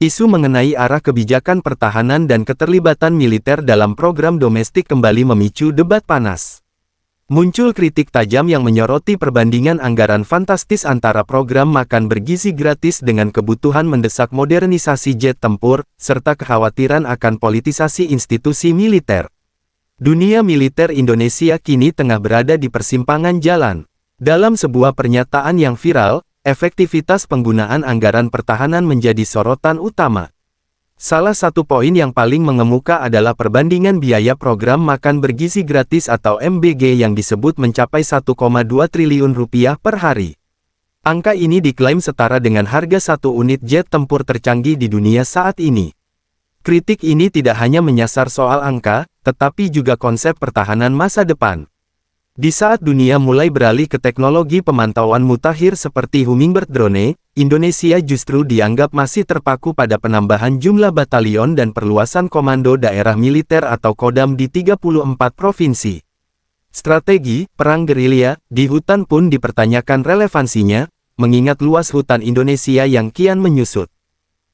Isu mengenai arah kebijakan pertahanan dan keterlibatan militer dalam program domestik kembali memicu debat panas. Muncul kritik tajam yang menyoroti perbandingan anggaran fantastis antara program makan bergizi gratis dengan kebutuhan mendesak modernisasi jet tempur, serta kekhawatiran akan politisasi institusi militer. Dunia militer Indonesia kini tengah berada di persimpangan jalan. Dalam sebuah pernyataan yang viral, efektivitas penggunaan anggaran pertahanan menjadi sorotan utama. Salah satu poin yang paling mengemuka adalah perbandingan biaya program makan bergizi gratis atau MBG yang disebut mencapai 1,2 triliun rupiah per hari. Angka ini diklaim setara dengan harga satu unit jet tempur tercanggih di dunia saat ini. Kritik ini tidak hanya menyasar soal angka, tetapi juga konsep pertahanan masa depan. Di saat dunia mulai beralih ke teknologi pemantauan mutakhir seperti Hummingbird drone, Indonesia justru dianggap masih terpaku pada penambahan jumlah batalion dan perluasan komando daerah militer atau Kodam di 34 provinsi. Strategi perang gerilya di hutan pun dipertanyakan relevansinya, mengingat luas hutan Indonesia yang kian menyusut.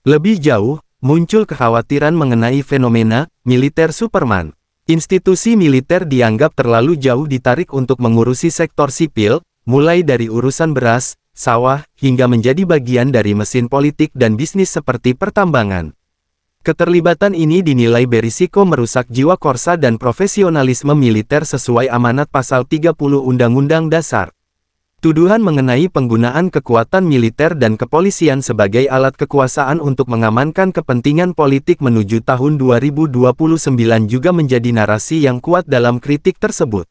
Lebih jauh, muncul kekhawatiran mengenai fenomena militer Superman. Institusi militer dianggap terlalu jauh ditarik untuk mengurusi sektor sipil, mulai dari urusan beras, sawah, hingga menjadi bagian dari mesin politik dan bisnis seperti pertambangan. Keterlibatan ini dinilai berisiko merusak jiwa korsa dan profesionalisme militer sesuai amanat pasal 30 Undang-Undang Dasar. Tuduhan mengenai penggunaan kekuatan militer dan kepolisian sebagai alat kekuasaan untuk mengamankan kepentingan politik menuju tahun 2029 juga menjadi narasi yang kuat dalam kritik tersebut.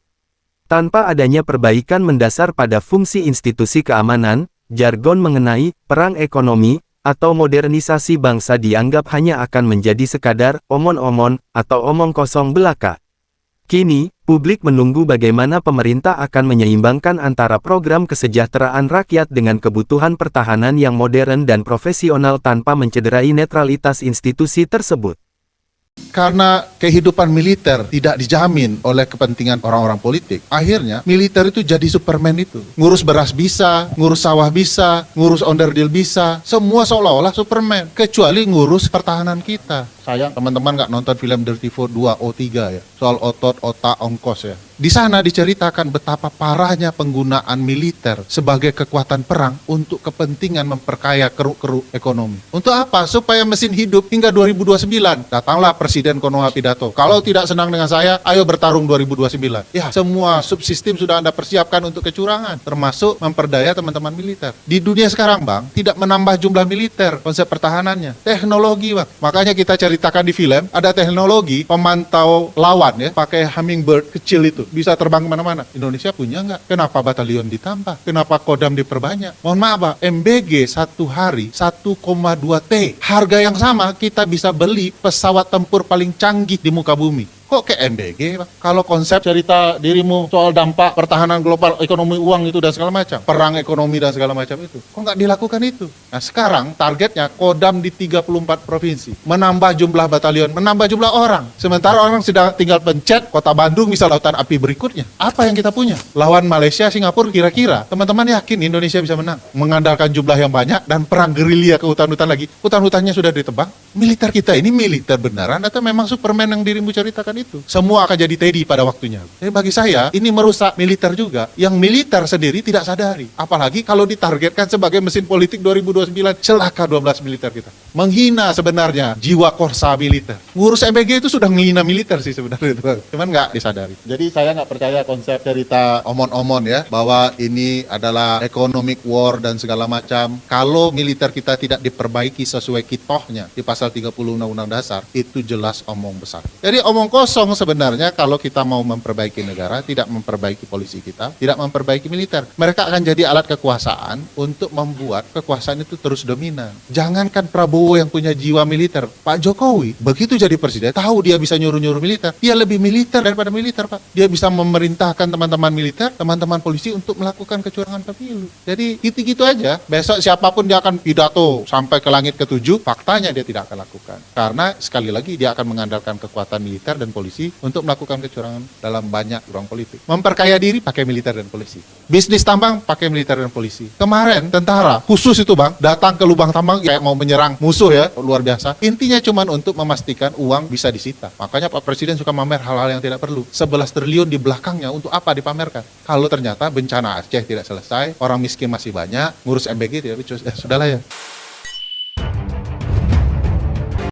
Tanpa adanya perbaikan mendasar pada fungsi institusi keamanan, jargon mengenai perang ekonomi atau modernisasi bangsa dianggap hanya akan menjadi sekadar omon-omon atau omong kosong belaka. Kini, publik menunggu bagaimana pemerintah akan menyeimbangkan antara program kesejahteraan rakyat dengan kebutuhan pertahanan yang modern dan profesional tanpa mencederai netralitas institusi tersebut. Karena kehidupan militer tidak dijamin oleh kepentingan orang-orang politik, akhirnya militer itu jadi Superman itu. Ngurus beras bisa, ngurus sawah bisa, ngurus onderdil bisa, semua seolah-olah Superman, kecuali ngurus pertahanan kita. Sayang teman-teman nggak nonton film Dirty 2 O3 ya, soal otot, otak, ongkos ya. Di sana diceritakan betapa parahnya penggunaan militer sebagai kekuatan perang untuk kepentingan memperkaya keruk-keruk ekonomi. Untuk apa? Supaya mesin hidup hingga 2029. Datanglah Presiden Konoha pidato. Kalau tidak senang dengan saya, ayo bertarung 2029. Ya, semua subsistem sudah Anda persiapkan untuk kecurangan, termasuk memperdaya teman-teman militer. Di dunia sekarang, Bang, tidak menambah jumlah militer, konsep pertahanannya. Teknologi, Bang. Makanya kita ceritakan di film, ada teknologi pemantau lawan ya, pakai hummingbird kecil itu. Bisa terbang kemana-mana. Indonesia punya nggak? Kenapa batalion ditambah? Kenapa Kodam diperbanyak? Mohon maaf Pak, MBG satu hari 1,2 T. Harga yang sama kita bisa beli pesawat tempur paling canggih di muka bumi. Kok ke MBG, Pak? Kalau konsep cerita dirimu soal dampak pertahanan global, ekonomi uang itu dan segala macam, perang ekonomi dan segala macam itu, kok nggak dilakukan itu? Nah sekarang targetnya Kodam di 34 provinsi, menambah jumlah batalion, menambah jumlah orang. Sementara orang sudah tinggal pencet, kota Bandung bisa lautan api berikutnya. Apa yang kita punya? Lawan Malaysia, Singapura, kira-kira teman-teman yakin Indonesia bisa menang? Mengandalkan jumlah yang banyak dan perang gerilya ke hutan-hutan lagi. Hutan-hutannya sudah ditebang. Militer kita ini militer beneran atau memang Superman yang dirimu ceritakan itu? Semua akan jadi Teddy pada waktunya. Jadi bagi saya, ini merusak militer juga. Yang militer sendiri tidak sadari. Apalagi kalau ditargetkan sebagai mesin politik 2029, celaka 12 militer kita. Menghina sebenarnya jiwa korsa militer. Ngurus MBG itu sudah menghina militer sih sebenarnya. Cuman nggak disadari. Jadi saya nggak percaya konsep cerita omon-omon ya, bahwa ini adalah economic war dan segala macam. Kalau militer kita tidak diperbaiki sesuai kitohnya di pasal 30 Undang-Undang Dasar, itu jelas omong besar. Jadi omong kosong sebenarnya kalau kita mau memperbaiki negara, tidak memperbaiki polisi kita, tidak memperbaiki militer. Mereka akan jadi alat kekuasaan untuk membuat kekuasaan itu terus dominan. Jangankan Prabowo yang punya jiwa militer, Pak Jokowi begitu jadi presiden, tahu dia bisa nyuruh-nyuruh militer, dia lebih militer daripada militer Pak. Dia bisa memerintahkan teman-teman militer, teman-teman polisi untuk melakukan kecurangan pemilu. Jadi gitu-gitu aja, besok siapapun dia akan pidato sampai ke langit ketujuh, faktanya dia tidak akan lakukan. Karena sekali lagi dia akan mengandalkan kekuatan militer dan polisi untuk melakukan kecurangan dalam banyak ruang politik. Memperkaya diri pakai militer dan polisi. Bisnis tambang pakai militer dan polisi. Kemarin tentara khusus itu bang datang ke lubang tambang kayak mau menyerang musuh ya, luar biasa. Intinya cuma untuk memastikan uang bisa disita. Makanya Pak Presiden suka pamer hal-hal yang tidak perlu. 11 triliun di belakangnya untuk apa dipamerkan? Kalau ternyata bencana Aceh tidak selesai, orang miskin masih banyak, ngurus MBG tidak becus. Sudahlah ya.